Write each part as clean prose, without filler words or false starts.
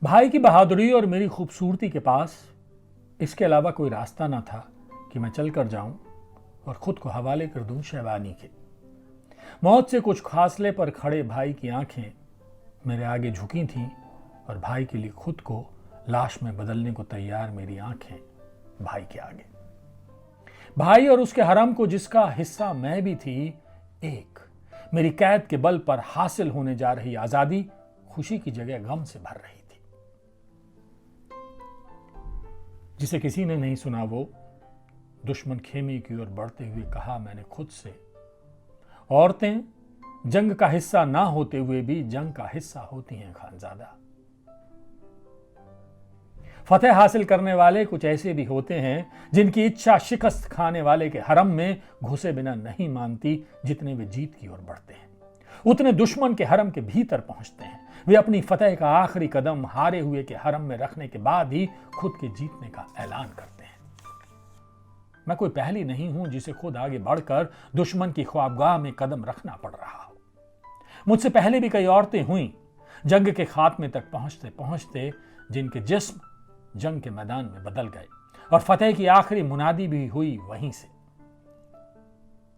भाई की बहादुरी और मेरी खूबसूरती के पास इसके अलावा कोई रास्ता ना था कि मैं चल कर जाऊं और खुद को हवाले कर दूं शहबानी के। मौत से कुछ फासले पर खड़े भाई की आंखें मेरे आगे झुकी थीं और भाई के लिए खुद को लाश में बदलने को तैयार मेरी आंखें भाई के आगे। भाई और उसके हरम को जिसका हिस्सा मैं भी थी, एक मेरी कैद के बल पर हासिल होने जा रही आजादी खुशी की जगह गम से भर रही थी। जिसे किसी ने नहीं सुना वो दुश्मन खेमे की ओर बढ़ते हुए कहा मैंने खुद से, औरतें जंग का हिस्सा ना होते हुए भी जंग का हिस्सा होती हैं खानजादा। फतेह हासिल करने वाले कुछ ऐसे भी होते हैं जिनकी इच्छा शिकस्त खाने वाले के हरम में घुसे बिना नहीं मानती। जितने वे जीत की ओर बढ़ते हैं उतने दुश्मन के हरम के भीतर पहुंचते हैं। वे अपनी फतेह का आखिरी कदम हारे हुए के हरम में रखने के बाद ही खुद के जीतने का ऐलान करते हैं। मैं कोई पहली नहीं हूं जिसे खुद आगे बढ़कर दुश्मन की ख्वाबगाह में कदम रखना पड़ रहा हो। मुझसे पहले भी कई औरतें हुई जंग के खात्मे तक पहुंचते पहुंचते जिनके जिस्म जंग के मैदान में बदल गए और फतेह की आखिरी मुनादी भी हुई वहीं से।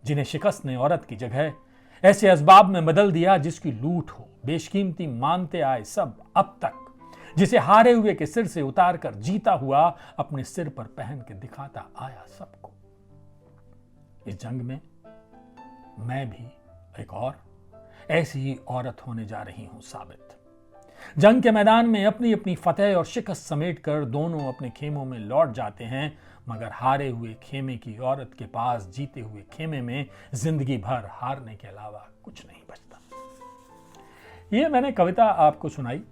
जिन्हें शिकस्त ने औरत की जगह ऐसे असबाब में बदल दिया जिसकी लूट हो, बेशकीमती मानते आए सब अब तक, जिसे हारे हुए के सिर से उतार कर जीता हुआ अपने सिर पर पहन के दिखाता आया सबको। इस जंग में मैं भी एक और ऐसी ही औरत होने जा रही हूं साबित। जंग के मैदान में अपनी अपनी फतेह और शिकस्त समेट कर दोनों अपने खेमों में लौट जाते हैं, मगर हारे हुए खेमे की औरत के पास जीते हुए खेमे में जिंदगी भर हारने के अलावा कुछ नहीं बचता। यह मैंने कविता आपको सुनाई।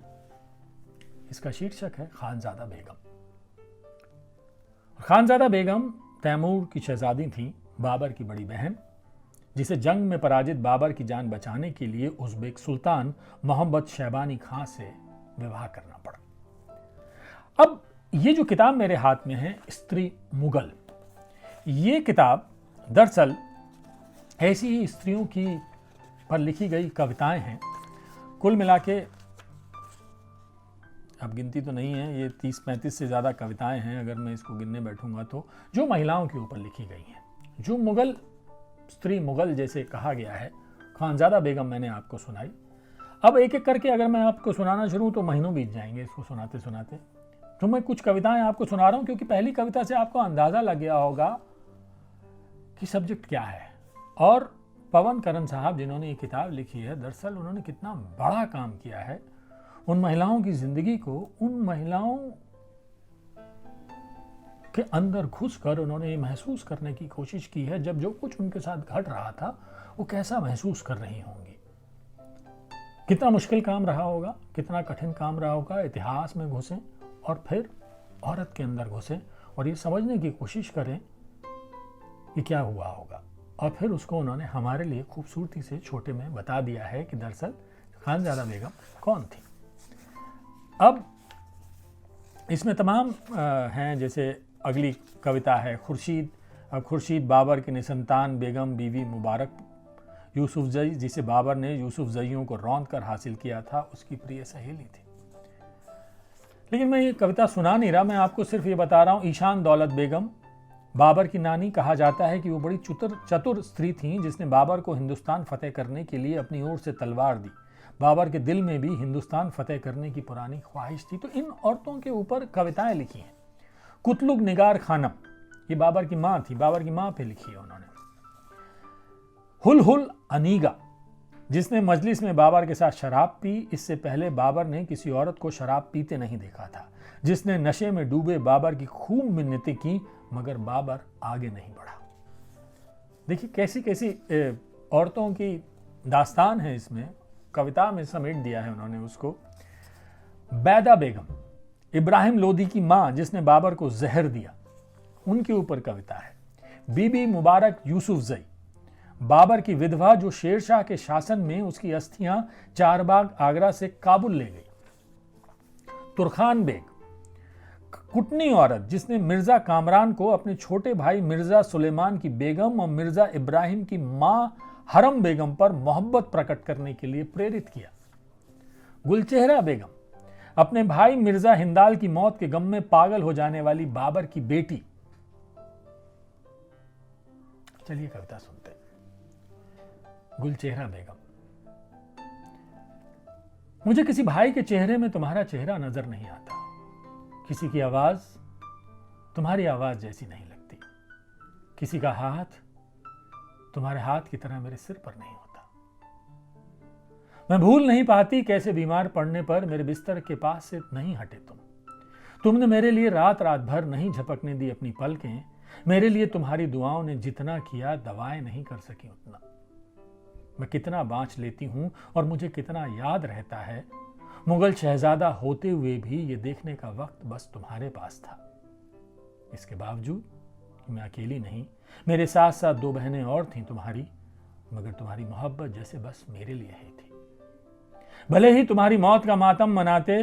इसका शीर्षक है खानजादा बेगम। खानजादा बेगम तैमूर की शहजादी थी, बाबर की बड़ी बहन, जिसे जंग में पराजित बाबर की जान बचाने के लिए उज़्बेक सुल्तान मोहम्मद शहबानी खां से विवाह करना पड़ा। अब ये जो किताब मेरे हाथ में है, स्त्री मुगल, ये किताब दरअसल ऐसी ही स्त्रियों की पर लिखी गई कविताएं हैं। कुल मिला के अब गिनती तो नहीं है, ये 30-35 से ज़्यादा कविताएं हैं अगर मैं इसको गिनने बैठूंगा तो, जो महिलाओं के ऊपर लिखी गई हैं। जो मुगल स्त्री मुगल जैसे कहा गया है, खानजादा बेगम मैंने आपको सुनाई। अब एक एक करके अगर मैं आपको सुनाना शुरू तो महीनों बीत जाएंगे इसको सुनाते सुनाते। तो मैं कुछ कविताएं आपको सुना रहा हूं क्योंकि पहली कविता से आपको अंदाजा लग गया होगा कि सब्जेक्ट क्या है। और पवन करण साहब जिन्होंने ये किताब लिखी है, दरअसल उन्होंने कितना बड़ा काम किया है। उन महिलाओं की जिंदगी को, उन महिलाओं के अंदर घुसकर उन्होंने ये महसूस करने की कोशिश की है जब जो कुछ उनके साथ घट रहा था वो कैसा महसूस कर रही होंगी। कितना मुश्किल काम रहा होगा, कितना कठिन काम रहा होगा। इतिहास में घुसें और फिर औरत के अंदर घुसें और ये समझने की कोशिश करें कि क्या हुआ होगा। और फिर उसको उन्होंने हमारे लिए खूबसूरती से छोटे में बता दिया है कि दरअसल खानजादा बेगम कौन थी। अब इसमें तमाम हैं, जैसे अगली कविता है खुर्शीद। अब खुर्शीद बाबर की निसंतान बेगम बीवी मुबारक यूसुफजई, जिसे बाबर ने यूसुफजइयों को रौंद कर हासिल किया था, उसकी प्रिय सहेली थी। लेकिन मैं ये कविता सुना नहीं रहा, मैं आपको सिर्फ ये बता रहा हूँ। ईशान दौलत बेगम बाबर की नानी, कहा जाता है कि वो बड़ी चतुर स्त्री थी जिसने बाबर को हिंदुस्तान फतेह करने के लिए अपनी ओर से तलवार दी। बाबर के दिल में भी हिंदुस्तान फतेह करने की पुरानी ख्वाहिश थी। तो इन औरतों के ऊपर कविताएं लिखी हैं। कुतलुग निगार खानम, ये बाबर की माँ थी, बाबर की माँ पे लिखी है उन्होंने। हुल हुल अनीगा, जिसने मजलिस में बाबर के साथ शराब पी। इससे पहले बाबर ने किसी औरत को शराब पीते नहीं देखा था। जिसने नशे में डूबे बाबर की खूब मिन्नतें की मगर बाबर आगे नहीं बढ़ा। देखिए कैसी कैसी औरतों की दास्तान है, इसमें कविता में समेट दिया है उन्होंने उसको। बैदा बेगम, इब्राहिम लोदी की मां जिसने बाबर को जहर दिया, उनके ऊपर कविता है। बीबी मुबारक यूसुफजई, बाबर की विधवा जो शेरशाह के शासन में उसकी अस्थियां चारबाग आगरा से काबुल ले गई। तुरखान बेग, कुटनी औरत जिसने मिर्जा कामरान को अपने छोटे भाई मिर्जा सुलेमान की बेगम और मिर्जा इब्राहिम की मां हरम बेगम पर मोहब्बत प्रकट करने के लिए प्रेरित किया। गुलचेहरा बेगम, अपने भाई मिर्जा हिंदाल की मौत के गम में पागल हो जाने वाली बाबर की बेटी। चलिए कविता सुनते हैं। गुलचेहरा बेगम। मुझे किसी भाई के चेहरे में तुम्हारा चेहरा नजर नहीं आता, किसी की आवाज तुम्हारी आवाज जैसी नहीं लगती, किसी का हाथ तुम्हारे हाथ की तरह मेरे सिर पर नहीं होता। मैं भूल नहीं पाती कैसे बीमार पड़ने पर मेरे बिस्तर के पास से नहीं हटे तुमने मेरे लिए रात रात भर नहीं झपकने दी अपनी पलकें। मेरे लिए तुम्हारी दुआओं ने जितना किया दवाएं नहीं कर सकी उतना। मैं कितना बांच लेती हूं और मुझे कितना याद रहता है, मुगल शहजादा होते हुए भी ये देखने का वक्त बस तुम्हारे पास था। इसके बावजूद मैं अकेली नहीं, मेरे साथ साथ 2 बहनें और थीं तुम्हारी, मगर तुम्हारी मोहब्बत जैसे बस मेरे लिए ही थी। भले ही तुम्हारी मौत का मातम मनाते,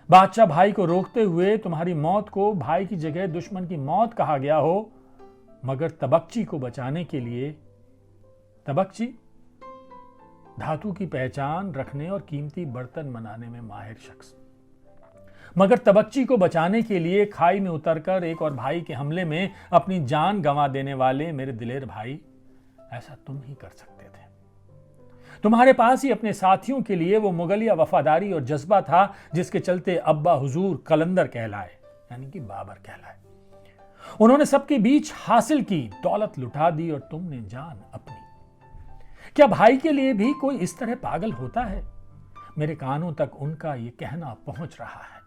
बादशाह भाई को रोकते हुए तुम्हारी मौत को भाई की जगह दुश्मन की मौत कहा गया हो, मगर तबक्ची को बचाने के लिए, तबक्ची धातु की पहचान रखने और कीमती बर्तन बनाने में माहिर शख्स, मगर तबक्ची को बचाने के लिए खाई में उतरकर एक और भाई के हमले में अपनी जान गंवा देने वाले मेरे दिलेर भाई, ऐसा तुम ही कर सकते थे। तुम्हारे पास ही अपने साथियों के लिए वो मुगलिया वफादारी और जज्बा था जिसके चलते अब्बा हुजूर कलंदर कहलाए, यानी कि बाबर कहलाए। उन्होंने सबके बीच हासिल की दौलत लुटा दी और तुमने जान अपनी। क्या भाई के लिए भी कोई इस तरह पागल होता है? मेरे कानों तक उनका ये कहना पहुंच रहा है।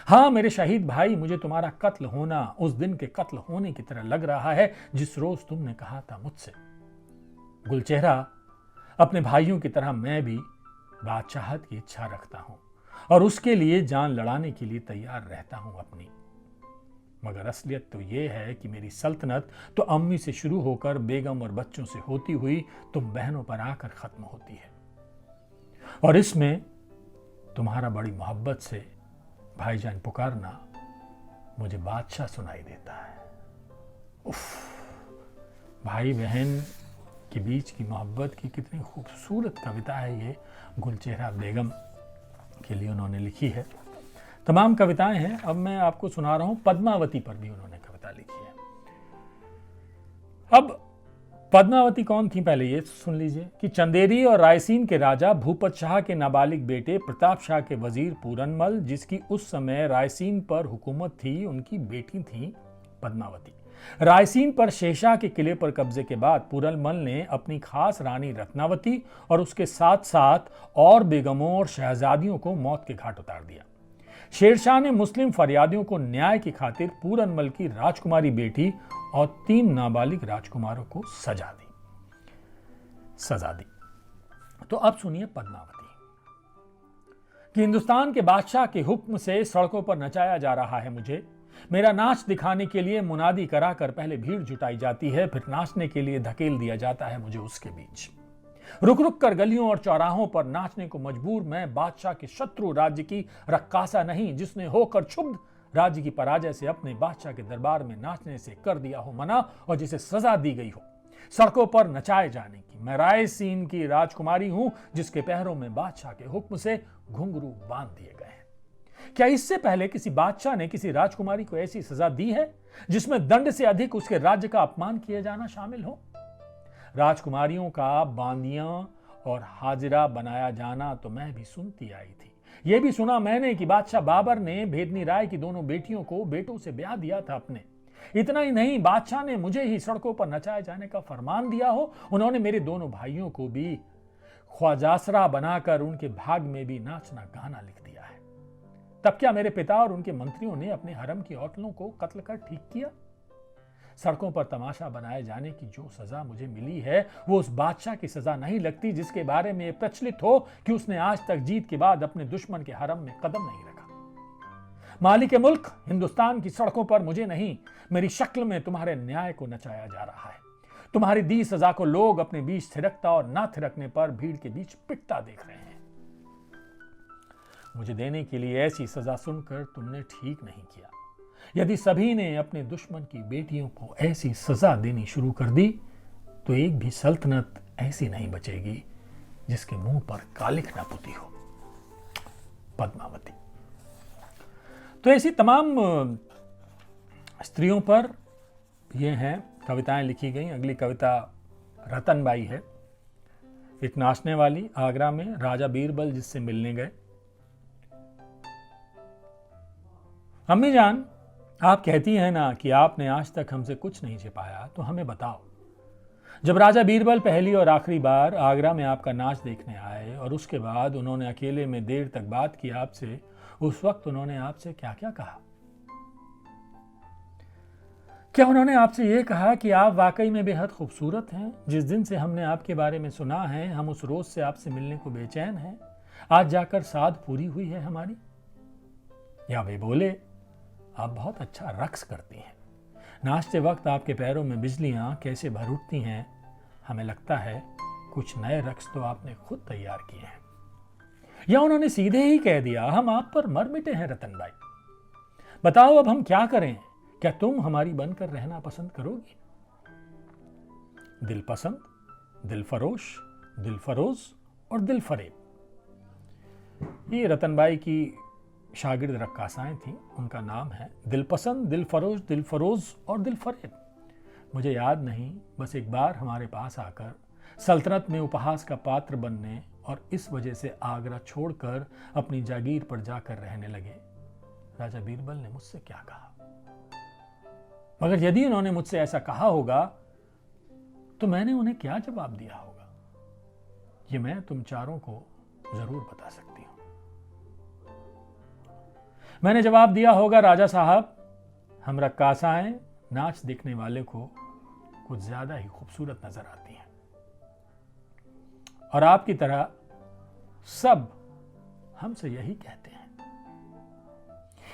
हाँ मेरे शहीद भाई, मुझे तुम्हारा कत्ल होना उस दिन के कत्ल होने की तरह लग रहा है जिस रोज तुमने कहा था मुझसे। गुलचेहरा, अपने भाइयों की तरह मैं भी बादशाहत की इच्छा रखता हूं और उसके लिए जान लड़ाने के लिए तैयार रहता हूं अपनी। मगर असलियत तो यह है कि मेरी सल्तनत तो अम्मी से शुरू होकर बेगम और बच्चों से होती हुई तुम बहनों पर आकर खत्म होती है, और इसमें तुम्हारा बड़ी मोहब्बत से भाईजान पुकारना मुझे बादशाह सुनाई देता है। उफ, भाई बहन के बीच की मोहब्बत की कितनी खूबसूरत कविता है ये, गुलचेहरा बेगम के लिए उन्होंने लिखी है। तमाम कविताएं हैं, अब मैं आपको सुना रहा हूं पद्मावती पर भी उन्होंने कविता लिखी है। अब पद्मावती कौन थी पहले ये सुन लीजिए कि चंदेरी और रायसीन के राजा भूपत शाह के नाबालिग बेटे प्रताप शाह के वजीर पूरनमल, जिसकी उस समय रायसीन पर हुकूमत थी, उनकी बेटी थी पद्मावती। रायसीन पर शेरशाह के किले पर कब्जे के बाद पूरनमल ने अपनी खास रानी रत्नावती और उसके साथ साथ और बेगमों और शहजादियों को मौत के घाट उतार दिया। शेरशाह ने मुस्लिम फरियादियों को न्याय की खातिर पूरनमल की राजकुमारी बेटी और 3 नाबालिग राजकुमारों को सजा दी। तो अब सुनिए पद्मावती कि हिंदुस्तान के बादशाह के हुक्म से सड़कों पर नचाया जा रहा है मुझे। मेरा नाच दिखाने के लिए मुनादी कराकर पहले भीड़ जुटाई जाती है, फिर नाचने के लिए धकेल दिया जाता है मुझे उसके बीच। रुक रुक कर गलियों और चौराहों पर नाचने को मजबूर मैं बादशाह के शत्रु राज्य की रक्कासा नहीं, जिसने होकर क्षुब्ध राज्य की पराजय से अपने बादशाह के दरबार में नाचने से कर दिया हो मना और जिसे सजा दी गई हो सड़कों पर नचाए जाने की। मैं रायसीन की राजकुमारी हूं जिसके पैरों में बादशाह के हुक्म से घुंघरू बांध दिए गए हैं। क्या इससे पहले किसी बादशाह ने किसी राजकुमारी को ऐसी सजा दी है जिसमें दंड से अधिक उसके राज्य का अपमान किया जाना शामिल हो? राजकुमारियों का बांदियां और हाजिरा बनाया जाना तो मैं भी सुनती आई थी। यह भी सुना मैंने कि बादशाह बाबर ने भेदनी राय की दोनों बेटियों को बेटों से ब्याह दिया था अपने। इतना ही नहीं, बादशाह ने मुझे ही सड़कों पर नचाए जाने का फरमान दिया हो। उन्होंने मेरे दोनों भाइयों को भी ख्वाजासरा बनाकर उनके भाग में भी नाचना गाना लिख दिया है। तब क्या मेरे पिता और उनके मंत्रियों ने अपने हरम की औरतों को कत्ल कर ठीक किया? सड़कों पर तमाशा बनाए जाने की जो सजा मुझे मिली है वो उस बादशाह की सजा नहीं लगती जिसके बारे में प्रचलित हो कि उसने आज तक जीत के बाद अपने दुश्मन के हरम में कदम नहीं रखा। मालिक मुल्क हिंदुस्तान की सड़कों पर मुझे नहीं, मेरी शक्ल में तुम्हारे न्याय को नचाया जा रहा है। तुम्हारी दी सजा को लोग अपने बीच थिरकता और ना थिरकने पर भीड़ के बीच पिटता देख रहे हैं। मुझे देने के लिए ऐसी सजा सुनकर तुमने ठीक नहीं किया। यदि सभी ने अपने दुश्मन की बेटियों को ऐसी सजा देनी शुरू कर दी तो एक भी सल्तनत ऐसी नहीं बचेगी जिसके मुंह पर कालिख ना पुती हो। पद्मावती। तो ऐसी तमाम स्त्रियों पर ये हैं कविताएं लिखी गई। अगली कविता रतनबाई है। एक नाचने वाली आगरा में राजा बीरबल जिससे मिलने गए। अम्मी जान, आप कहती हैं ना कि आपने आज तक हमसे कुछ नहीं छिपाया, तो हमें बताओ, जब राजा बीरबल पहली और आखिरी बार आगरा में आपका नाच देखने आए और उसके बाद उन्होंने अकेले में देर तक बात की आपसे, उस वक्त उन्होंने आपसे क्या क्या कहा? क्या उन्होंने आपसे यह कहा कि आप वाकई में बेहद खूबसूरत हैं, जिस दिन से हमने आपके बारे में सुना है हम उस रोज से आपसे मिलने को बेचैन हैं, आज जाकर साध पूरी हुई है हमारी? या वे बोले, आप बहुत अच्छा रक्स करती हैं, नाचते वक्त आपके पैरों में बिजलियां कैसे भर उठती हैं, हमें लगता है कुछ नए रक्स तो आपने खुद तैयार किए हैं। या उन्होंने सीधे ही कह दिया, हम आप पर मर मिटे हैं रतनबाई, बताओ अब हम क्या करें, क्या तुम हमारी बनकर रहना पसंद करोगी? दिल पसंद, दिल फरोश, दिल फरोज और दिल फरेब, ये रतनबाई की शागिर्द रक्कासाएं थी। उनका नाम है दिल पसंद, दिल फरोश, दिल फरोज और दिल फरेब। मुझे याद नहीं, बस एक बार हमारे पास आकर सल्तनत में उपहास का पात्र बनने और इस वजह से आगरा छोड़कर अपनी जागीर पर जाकर रहने लगे। राजा बीरबल ने मुझसे क्या कहा? मगर यदि उन्होंने मुझसे ऐसा कहा होगा तो मैंने उन्हें क्या जवाब दिया होगा, ये मैं तुम चारों को जरूर बता सकती हूं। मैंने जवाब दिया होगा, राजा साहब, हम रक्कासाएं नाच देखने वाले को कुछ ज्यादा ही खूबसूरत नजर आती हैं और आपकी तरह सब हमसे यही कहते हैं।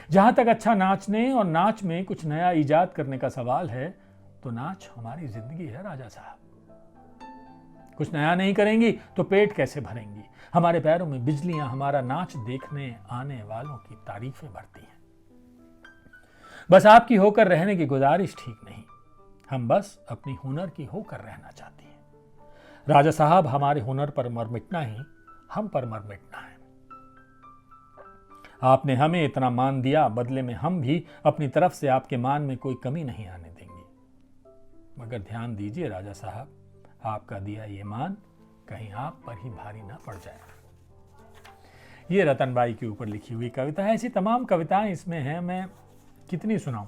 जहां तक अच्छा नाचने और नाच में कुछ नया इजाद करने का सवाल है, तो नाच हमारी जिंदगी है राजा साहब। कुछ नया नहीं करेंगी तो पेट कैसे भरेंगी? हमारे पैरों में बिजलियां हमारा नाच देखने आने वालों की तारीफें भरती हैं। बस आपकी होकर रहने की गुजारिश ठीक नहीं, हम बस अपनी हुनर की होकर रहना चाहती हैं। राजा साहब, हमारे हुनर पर मर मिटना ही हम पर मर मिटना है। आपने हमें इतना मान दिया, बदले में हम भी अपनी तरफ से आपके मान में कोई कमी नहीं आने देंगे। मगर ध्यान दीजिए राजा साहब, आपका दिया ये मान कहीं आप पर ही भारी ना पड़ जाए। ये रतनबाई के ऊपर लिखी हुई कविता है। ऐसी तमाम कविताएं इसमें हैं, मैं कितनी सुनाऊं।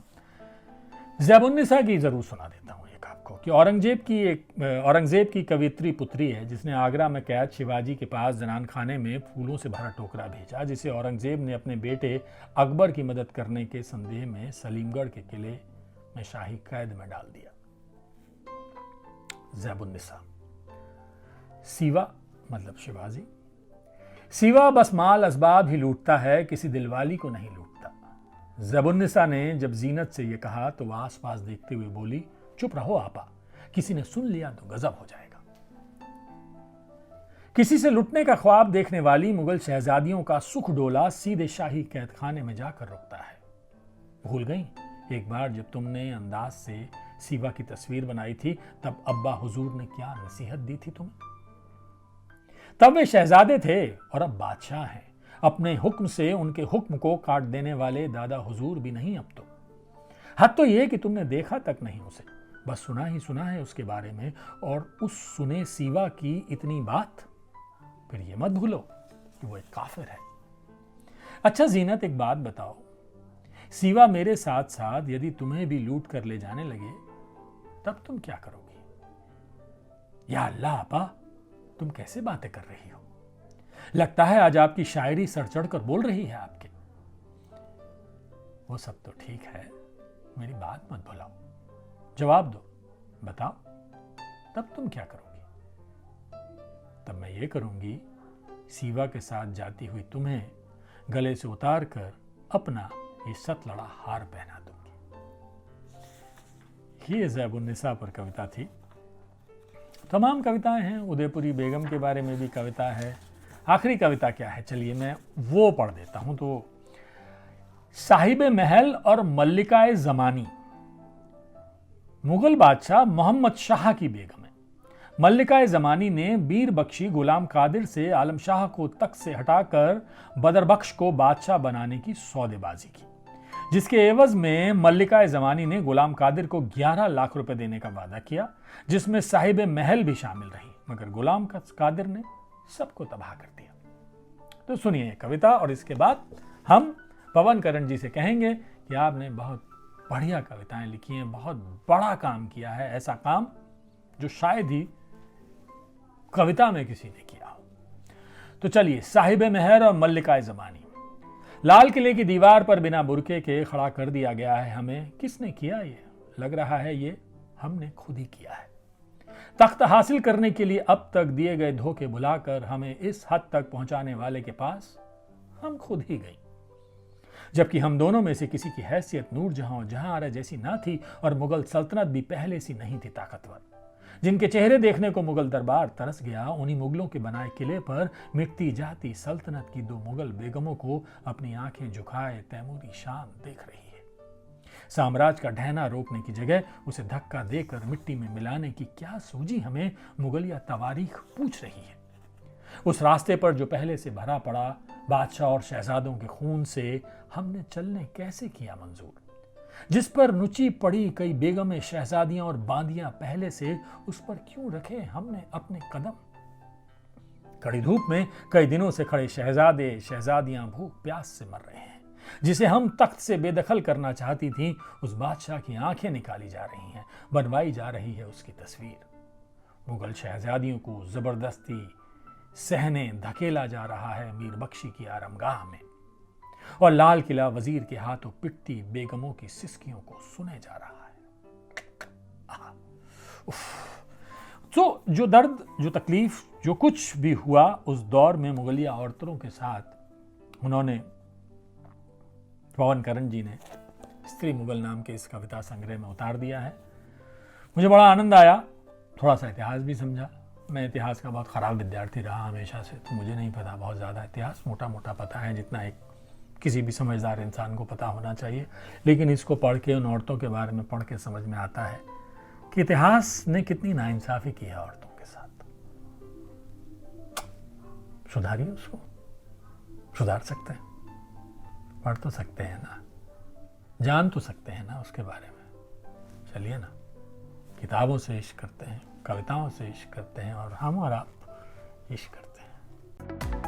ज़ैबुन्निसा की जरूर सुना देता हूं एक आपको कि औरंगजेब की कवित्री पुत्री है, जिसने आगरा में कैद शिवाजी के पास जनान खाने में फूलों से भरा टोकरा भेजा, जिसे औरंगजेब ने अपने बेटे अकबर की मदद करने के संदेह में सलीमगढ़ के किले में शाही कैद में डाल दिया। ज़ैबुन्निसा। सीवा मतलब शिवाजी। सीवा बस माल असबाब ही लूटता है, किसी दिलवाली को नहीं लूटता। ज़ैबुन्निसा ने जब जीनत से यह कहा तो वह आसपास देखते हुए बोली, चुप रहो आपा, किसी ने सुन लिया तो गजब हो जाएगा। किसी से लुटने का ख्वाब देखने वाली मुगल शहजादियों का सुख डोला सीधे शाही कैद खाने में जाकर रुकता है। भूल गई एक बार जब तुमने अंदाज से सीवा की तस्वीर बनाई थी, तब अब्बा हुजूर ने क्या नसीहत दी थी तुम्हें? तब वे शहजादे थे और अब बादशाह हैं। अपने हुक्म से उनके हुक्म को काट देने वाले दादा हुजूर भी नहीं अब तो। हद तो यह कि तुमने देखा तक नहीं उसे, बस सुना ही सुना है उसके बारे में, और उस सुने सीवा की इतनी बात। फिर ये मत भूलो कि वो एक काफिर है। अच्छा जीनत, एक बात बताओ, सीवा मेरे साथ साथ यदि तुम्हें भी लूट कर ले जाने लगे तब तुम क्या करोगी? या अल्लाह आपा, तुम कैसे बातें कर रही हो? लगता है आज आपकी शायरी सर चढ़कर बोल रही है आपके। वो सब तो ठीक है, मेरी बात मत भुलाओ, जवाब दो, बताओ, तब तुम क्या करोगी? तब मैं ये करूंगी, सीवा के साथ जाती हुई तुम्हें गले से उतार कर अपना ये सतलड़ा हार पहना दूंगी। ये ज़ैबुन्निसा पर कविता थी। तमाम कविताएं हैं। उदयपुरी बेगम के बारे में भी कविता है। आखिरी कविता क्या है, चलिए मैं वो पढ़ देता हूं। तो साहिब महल और मल्लिकाए जमानी, मुगल बादशाह मोहम्मद शाह की बेगम है। मल्लिकाए जमानी ने बीर बख्शी गुलाम कादिर से आलम शाह को तख्त से हटाकर बदर बख्श को बादशाह बनाने की सौदेबाजी की। जिसके एवज में मल्लिका जमानी ने गुलाम कादिर को 11 लाख रुपए देने का वादा किया, जिसमें साहिब महल भी शामिल रही, मगर गुलाम कादिर ने सबको तबाह कर दिया। तो सुनिए कविता, और इसके बाद हम पवन करण जी से कहेंगे कि आपने बहुत बढ़िया कविताएं लिखी हैं, बहुत बड़ा काम किया है, ऐसा काम जो शायद ही कविता में किसी ने किया हो। तो चलिए, साहिब महल और मल्लिका जमानी। लाल किले की दीवार पर बिना बुरके के खड़ा कर दिया गया है हमें। किसने किया ये? लग रहा है ये हमने खुद ही किया है। तख्त हासिल करने के लिए अब तक दिए गए धोखे भुलाकर हमें इस हद तक पहुंचाने वाले के पास हम खुद ही गए, जबकि हम दोनों में से किसी की हैसियत नूरजहां और जहांआरा जैसी ना थी, और मुगल सल्तनत भी पहले सी नहीं थी ताकतवर। जिनके चेहरे देखने को मुगल दरबार तरस गया, उन्हीं मुगलों के बनाए किले पर मिटती जाती सल्तनत की 2 मुगल बेगमों को अपनी आंखें झुकाए तैमूरी शान देख रही है। साम्राज्य का ढहना रोकने की जगह उसे धक्का देकर मिट्टी में मिलाने की क्या सूझी हमें मुगलिया तवारीख पूछ रही है। उस रास्ते पर जो पहले से भरा पड़ा बादशाह और शहजादों के खून से हमने चलने कैसे किया मंजूर, जिस पर नुची पड़ी कई बेगमें शहजादियां और बांदियां पहले से, उस पर क्यों रखे हमने अपने कदम। कड़ी धूप में कई दिनों से खड़े शहजादे शहजादियां भूख प्यास से मर रहे हैं। जिसे हम तख्त से बेदखल करना चाहती थी, उस बादशाह की आंखें निकाली जा रही हैं, बनवाई जा रही है उसकी तस्वीर। मुगल शहजादियों को जबरदस्ती सहने धकेला जा रहा है मीर बख्शी की आरामगाह में, और लाल किला वजीर के हाथों पिटती बेगमों की सिसकियों को सुने जा रहा है। तो जो दर्द, जो तकलीफ, जो कुछ भी हुआ उस दौर में मुगलिया औरतों के साथ, उन्होंने पवन करण जी ने स्त्री मुगल नाम के इस कविता संग्रह में उतार दिया है। मुझे बड़ा आनंद आया, थोड़ा सा इतिहास भी समझा। मैं इतिहास का बहुत ख़राब विद्यार्थी रहा हमेशा से, तो मुझे नहीं पता बहुत ज़्यादा इतिहास, मोटा मोटा पता है जितना एक किसी भी समझदार इंसान को पता होना चाहिए। लेकिन इसको पढ़ के, उन औरतों के बारे में पढ़ के समझ में आता है कि इतिहास ने कितनी नाइंसाफ़ी की है औरतों के साथ। सुधारिए उसको, सुधार सकते हैं, पढ़ तो सकते हैं ना, जान तो सकते हैं ना उसके बारे में। चलिए ना, किताबों से इश्क करते हैं, कविताओं से इश्क करते हैं, और हम और आप इश्क करते हैं।